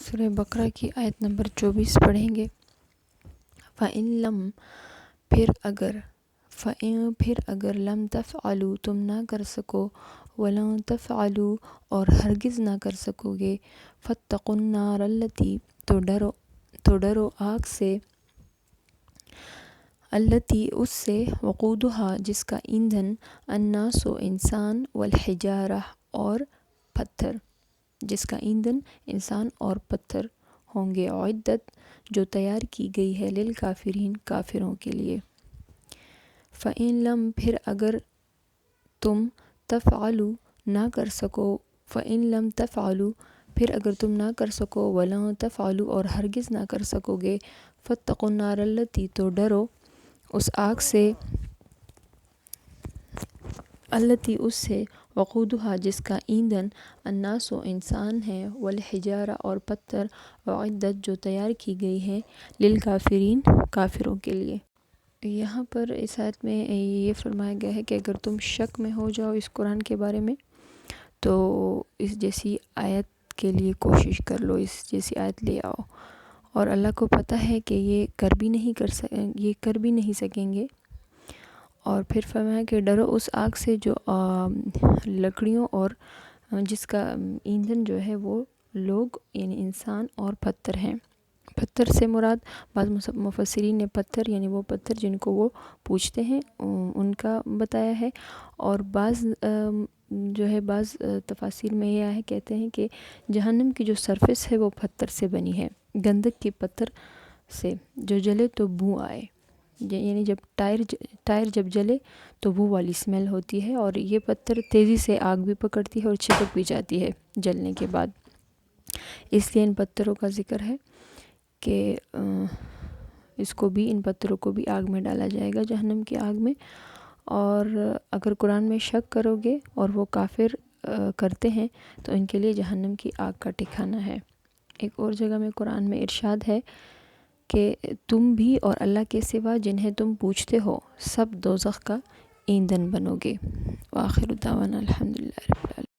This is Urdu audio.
سورہ بقرہ کی آیت نمبر 24 پڑھیں گے۔ فَإِن لَم پھر اگر لم تفعلوا تم نہ کر سکو، وَلَن تفعلوا اور ہرگز نہ کر سکو گے، فَاتَّقُوا النَّارَ الَّتِي تو ڈرو آگ سے، التی اس سے، وقودها جس کا ایندھن، الناس انسان، والحجارہ اور پتھر جس کا ایندھن انسان اور پتھر ہوں گے، اعدت جو تیار کی گئی ہے، للکافرین کافروں کے لیے۔ فَإِن لَم پھر اگر تم تفعلوا نہ کر سکو، فَإِن لَم تفعلوا پھر اگر تم نہ کر سکو، وَلَن تفعلوا اور ہرگز نہ کر سکو گے، فَاتَّقُوا النَّارَ الَّتِي تو ڈرو اس آگ سے، التی اس سے، وقودها جس کا ایندھن، الناس انسان ہیں، والحجارہ اور پتھر، اعدت جو تیار کی گئی ہے، للکافرین کافروں کے لیے۔ یہاں پر اس آیت میں یہ فرمایا گیا ہے کہ اگر تم شک میں ہو جاؤ اس قرآن کے بارے میں تو اس جیسی آیت کے لیے کوشش کر لو، اس جیسی آیت لے آؤ، اور اللہ کو پتہ ہے کہ یہ کر بھی نہیں سکیں گے۔ اور پھر فرمایا کہ ڈرو اس آگ سے جو لکڑیوں اور جس کا ایندھن جو ہے وہ لوگ یعنی انسان اور پتھر ہیں۔ پتھر سے مراد بعض مفسرین نے پتھر یعنی وہ پتھر جن کو وہ پوجتے ہیں ان کا بتایا ہے، اور بعض تفاسیر میں یہ ہے کہتے ہیں کہ جہنم کی جو سرفس ہے وہ پتھر سے بنی ہے، گندک کے پتھر سے، جو جلے تو بو آئے، یعنی جب ٹائر جب جلے تو بو والی اسمیل ہوتی ہے، اور یہ پتھر تیزی سے آگ بھی پکڑتی ہے اور چپک بھی جاتی ہے جلنے کے بعد، اس لیے ان پتھروں کا ذکر ہے کہ ان پتھروں کو بھی آگ میں ڈالا جائے گا، جہنم کی آگ میں۔ اور اگر قرآن میں شک کرو گے اور وہ کافر کرتے ہیں تو ان کے لیے جہنم کی آگ کا ٹھکانہ ہے۔ ایک اور جگہ میں قرآن میں ارشاد ہے کہ تم بھی اور اللہ کے سوا جنہیں تم پوجتے ہو سب دوزخ کا ایندھن بنو گے۔ وآخر دعوانا الحمدللہ رب العالمین۔